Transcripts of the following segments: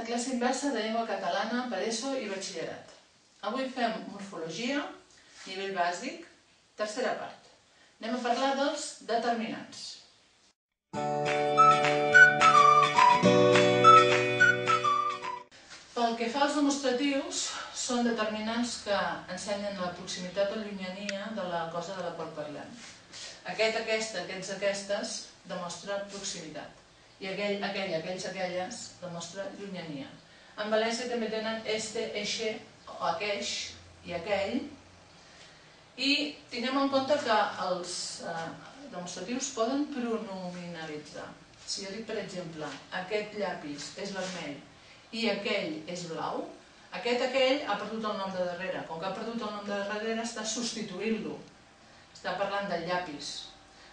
a classe inversa de llengua catalana per ESO i batxillerat. Avui fem morfologia, nivell bàsic, tercera part. Anem a parlar dels determinants. Pel que fa als demostratius, són determinants que ensenyen la proximitat o llunyania de la cosa de la qual parlem. Aquest, aquesta, aquests, aquestes demostra proximitat. I aquell, aquella, aquells, aquelles demostra llunyania. En València també tenen este, eixe, o aqueix i aquell. I tinguem en compte que els demostratius poden pronominalitzar. Si jo dic, per exemple, aquest llapis és vermell i aquell és blau, aquell ha perdut el nom de darrere. Com que ha perdut el nom de darrere, està substituint-lo. Està parlant del llapis.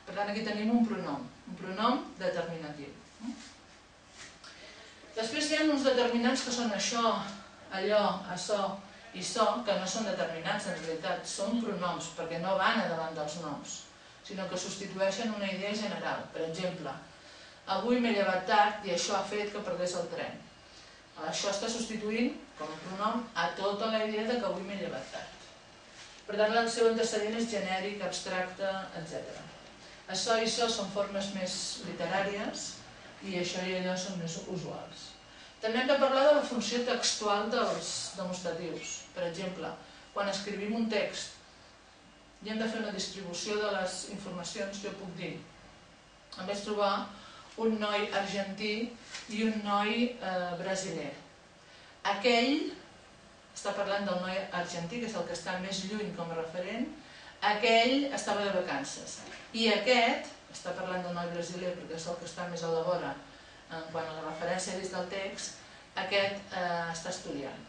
Per tant, aquí tenim un pronom determinatiu. Després hi ha uns determinants que són això, allò, açò i so, que no són determinants en realitat, són pronoms, perquè no van a davant dels noms, sinó que substitueixen una idea general. Per exemple, avui m'he llevat tard i això ha fet que perdés el tren. Això està substituint, com a pronom, a tota la idea que avui m'he llevat tard. Per tant, el seu antecedent és genèric, abstracte, etc. Açò i so són formes més literàries i això i allò són més usuals. També hem de parlar de la funció textual dels demostratius. Per exemple, quan escrivim un text i hem de fer una distribució de les informacions, jo puc dir, em vaig trobar un noi argentí i un noi brasiler. Aquell està parlant del noi argentí, que és el que està més lluny com a referent, aquell estava de vacances. I aquest està parlant del noi brasiler perquè és el que està més a la vora quant a la referència dins del text, aquest està estudiant.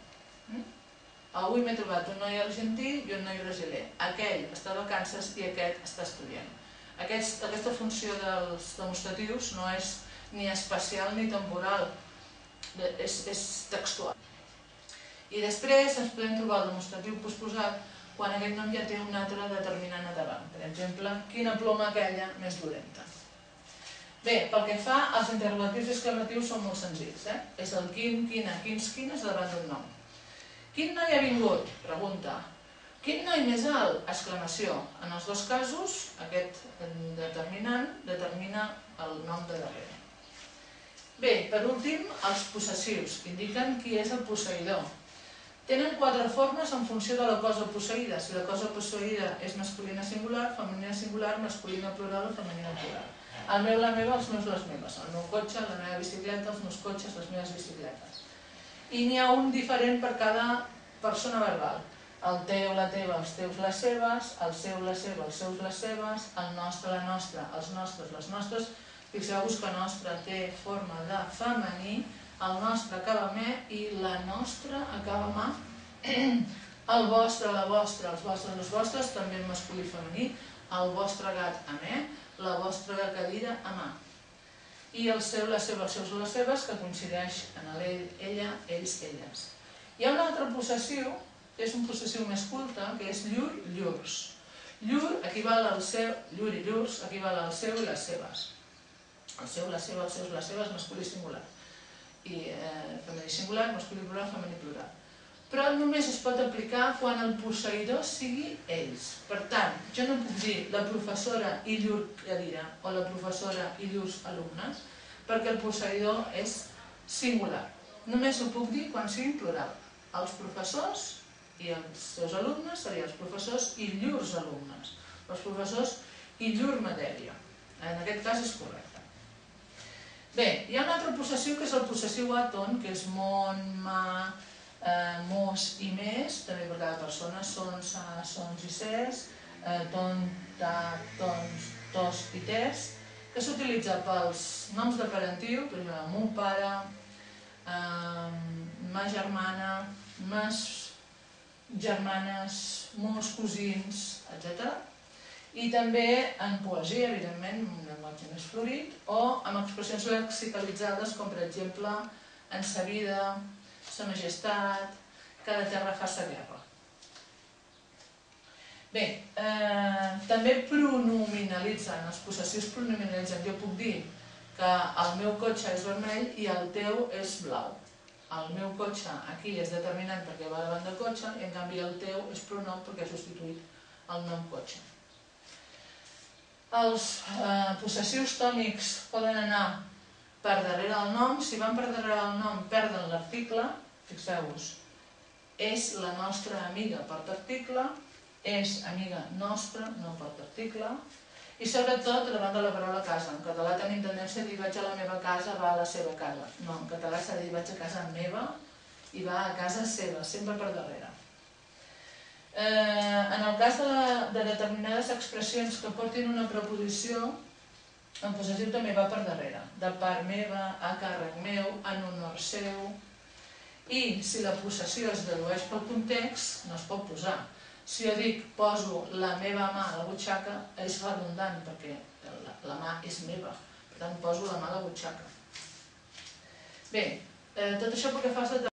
Avui m'he trobat un noi argentí i un noi brasiler. Aquell està de vacances i aquest està estudiant. Aquesta funció dels demostratius no és ni espacial ni temporal, és textual. I després ens podem trobar el demostratiu posposat quan aquest nom ja té un altre determinant a davant. Per exemple, quina ploma aquella més dolenta. Bé, pel que fa als interrogatius i exclamatius són molt senzills. És el quin, quina, quins, quines davant d'un nom. Quin noi ha vingut? Pregunta. Quin noi més alt? Exclamació. En els dos casos, aquest determinant determina el nom de darrere. Bé, per últim, els possessius, que indiquen qui és el posseïdor. Tenen 4 formes en funció de la cosa posseïda. Si la cosa posseïda és masculina singular, femenina singular, masculina plural o femenina plural. El meu, la meva, els meus, les meves. El meu cotxe, la meva bicicleta, els meus cotxes, les meves bicicletes. I n'hi ha un diferent per cada persona verbal. El teu, la teva, els teus, les seves, el seu, la seva, els seus, les seves, el nostre, la nostra, els nostres, les nostres. Fixeu-vos que nostre té forma de femení, el nostre acaba amb e i la nostra acaba amb a. El vostre, la vostra, els vostres, les vostres, també en masculí i femení. El vostre gat amb e, la vostra cadira amb a. I el seu, la seva, els seus o les seves, que coincideix en l'ell, ella, ells, elles. Hi ha un altre possessiu, que és un possessiu més culte, que és llur, llurs. Llur equival al seu, llur i llurs equival al seu i les seves. El seu, la seva, els seus, les seves, masculí singular. I femení singular, masculí plural, femení plural. Però només es pot aplicar quan el posseïdor sigui ells. Per tant, jo no puc dir la professora i llur cadira o la professora i llurs alumnes, perquè el posseïdor és singular. Només ho puc dir quan sigui plural. Els professors i els seus alumnes serien els professors i llurs alumnes. Els professors i llur matèria. En aquest cas és correcte. Bé, hi ha un altre possessiu que és el possessiu àton, que és mon, ma, mos i més, també per cada persona, son, sa, sons i ses, ton, ta, tons, tos i tes, que s'utilitza pels noms de parentiu, per exemple, mon pare, ma germana, mes germanes, mos cosins, etc. I també en poesia, evidentment, un llenguatge més florit, o amb expressions lexicalitzades, com per exemple, en sa vida, sa majestat, cada terra fa sa guerra. Bé, també pronominalitzen, els possessius pronominalitzen. Jo puc dir que el meu cotxe és vermell i el teu és blau. el meu cotxe aquí és determinant perquè va davant del cotxe i en canvi el teu és pronom perquè ha substituït el nom cotxe. Els possessius tònics poden anar per darrere del nom. Si van per darrere del nom perden l'article. Fixeu-vos, és la nostra amiga porta-article, és amiga nostra, no porta-article, i sobretot davant de la paraula casa. En català tenim tendència a dir vaig a la meva casa, va a la seva casa. No, en català s'ha de dir vaig a casa meva i va a casa seva, sempre per darrere. En el cas de determinades expressions que portin una preposició, en possessiu també va per darrere. De part meva, a càrrec meu, en honor seu. I si la possessió es dedueix pel context, no es pot posar. Si jo dic poso la meva mà a la butxaca, és redundant perquè la mà és meva. Per tant, poso la mà a la butxaca. Bé, tot això perquè fa falta de